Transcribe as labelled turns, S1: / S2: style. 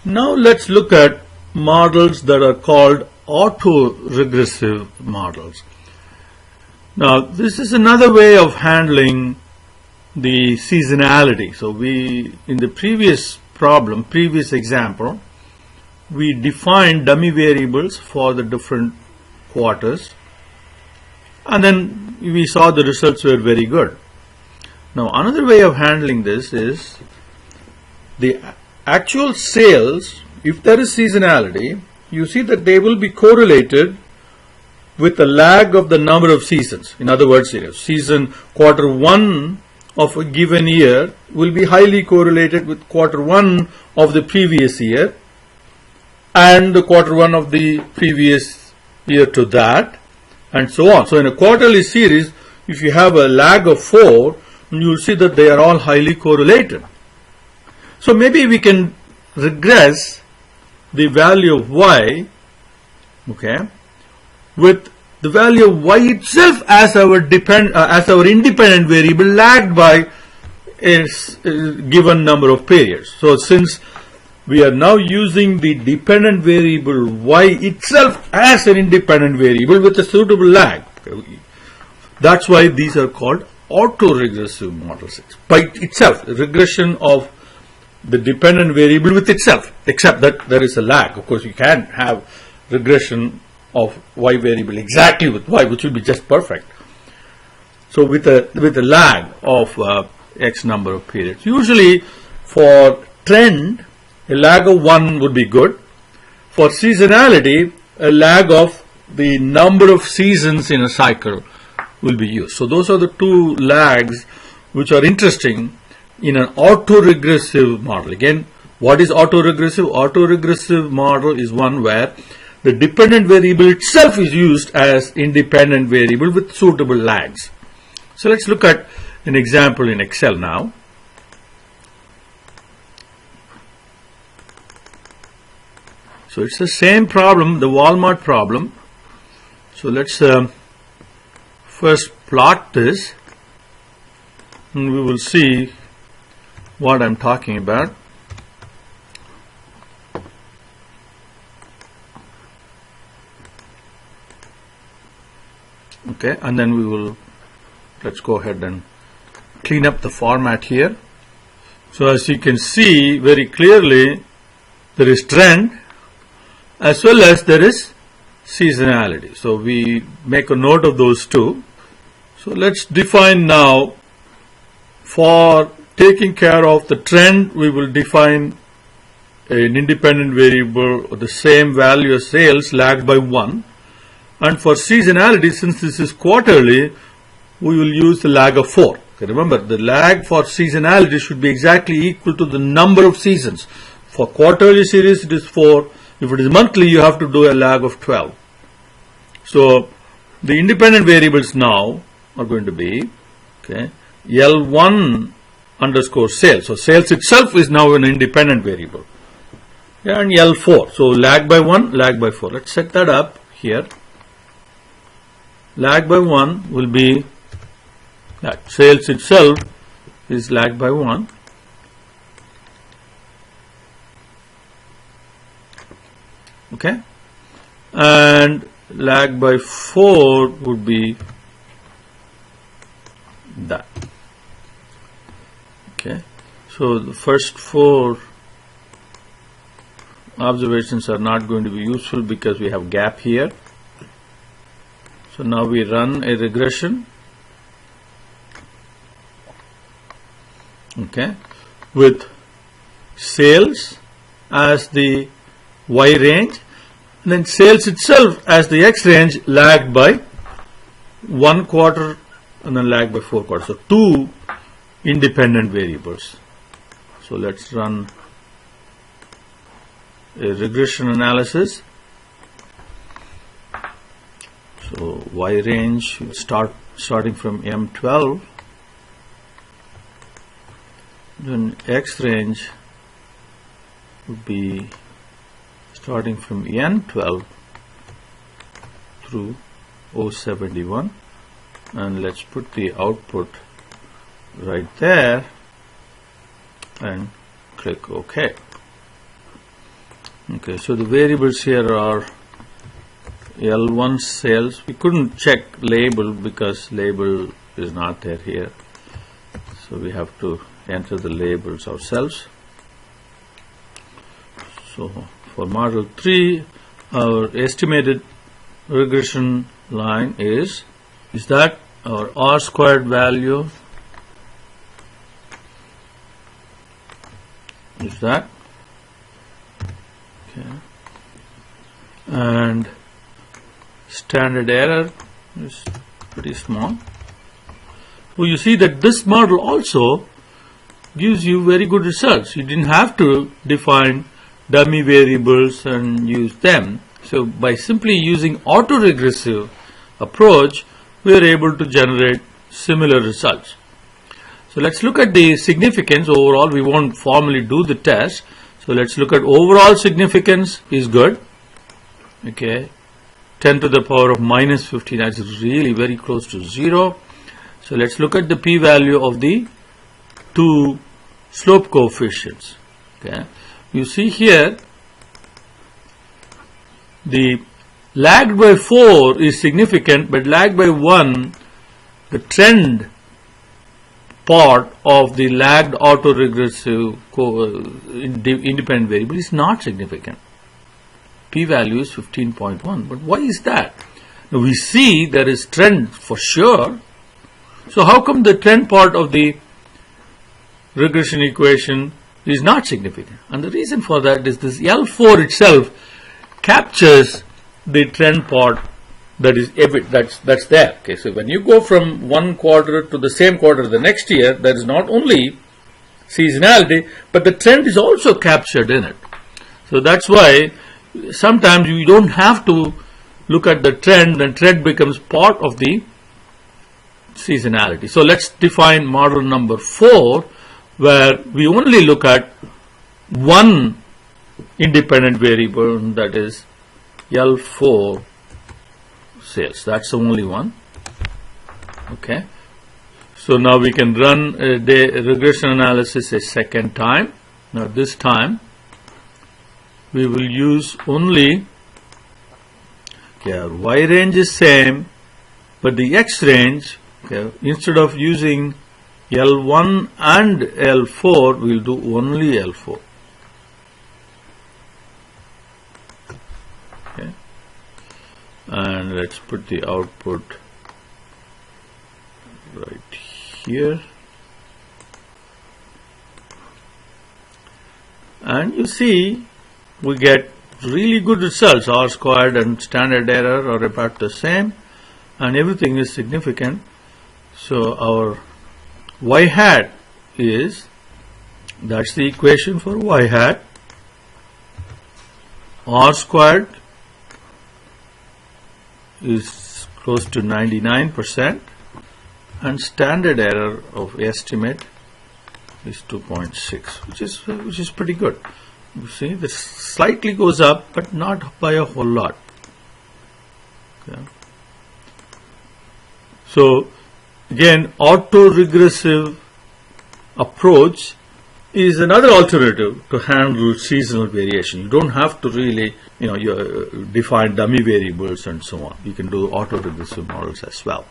S1: Now let's look at models that are called autoregressive models. Now this is another way of handling the seasonality. So in the previous example, we defined dummy variables for the different quarters, and then we saw the results were very good. Now another way of handling this is the actual sales. If there is seasonality, you see that they will be correlated with the lag of the number of seasons. In other words, season quarter 1 of a given year will be highly correlated with quarter 1 of the previous year and the quarter 1 of the previous year to that, and so on. So in a quarterly series, if you have a lag of 4, you'll see that they are all highly correlated. So maybe we can regress the value of y, with the value of y itself as our independent variable lagged by a given number of periods. So since we are now using the dependent variable y itself as an independent variable with a suitable lag, that's why these are called autoregressive models. By itself, regression of the dependent variable with itself, except that there is a lag. Of course, you can't have regression of y variable exactly with y, which would be just perfect. So with a lag of x number of periods. Usually for trend, a lag of 1 would be good. For seasonality, a lag of the number of seasons in a cycle will be used. So those are the two lags which are interesting in an autoregressive model. Again, what is autoregressive? Autoregressive model is one where the dependent variable itself is used as independent variable with suitable lags. So let's look at an example in Excel now. So it's the same problem, the Walmart problem. So let's first plot this, and we will see what I'm talking about. Okay, and then let's go ahead and clean up the format here. So as you can see very clearly, there is trend as well as there is seasonality. So we make a note of those two. So let's define now, for taking care of the trend, we will define an independent variable of the same value as sales lagged by 1. And for seasonality, since this is quarterly, we will use the lag of 4. Okay, remember, the lag for seasonality should be exactly equal to the number of seasons. For quarterly series, it is 4. If it is monthly, you have to do a lag of 12. So the independent variables now are going to be L1 underscore sales. So sales itself is now an independent variable. And L4. So lag by 1, lag by 4. Let's set that up here. Lag by 1 will be that sales itself is lag by 1. Okay, and lag by 4 would be that. Okay, so the first 4 observations are not going to be useful because we have gap here. So now we run a regression, with sales as the y range, and then sales itself as the x range lagged by 1 quarter and then lagged by 4 quarters. So 2 independent variables. So let's run a regression analysis. So y range starting from M12, then x range would be starting from N12 through O71, and let's put the output right there and click OK. Okay, so the variables here are L1 sales. We couldn't check label because label is not there here. So we have to enter the labels ourselves. So for model 3, our estimated regression line is that our R squared value is that. Okay. And standard error is pretty small. So you see that this model also gives you very good results. You didn't have to define dummy variables and use them. So by simply using autoregressive approach, we are able to generate similar results. So let's look at the significance overall. We won't formally do the test. So let's look at overall significance is good. Okay, 10 to the power of minus 15, that's really very close to 0. So let's look at the p-value of the two slope coefficients. Okay, you see here the lagged by 4 is significant, but lagged by 1, the trend part of the lagged autoregressive independent variable is not significant. P-value is 15.1. But why is that? Now we see there is trend for sure. So how come the trend part of the regression equation is not significant? And the reason for that is this L4 itself captures the trend part that is that's there. Okay, so when you go from one quarter to the same quarter the next year, there is not only seasonality, but the trend is also captured in it. So that's why sometimes you don't have to look at the trend, and trend becomes part of the seasonality. So let's define model number 4, where we only look at one independent variable, that is L4 sales. That's the only one. Okay. So now we can run the regression analysis a second time. Now this time we will use only, okay, our Y range is same, but the X range, okay, instead of using L1 and L4, we will do only L4. Okay. And let's put the output right here. And you see, we get really good results. R squared and standard error are about the same, and everything is significant. So our y hat is, that's the equation for y hat, R squared is close to 99%, and standard error of estimate is 2.6, which is pretty good. You see, this slightly goes up, but not by a whole lot. Okay. So again, autoregressive approach is another alternative to handle seasonal variation. You don't have to really, define dummy variables and so on. You can do autoregressive models as well.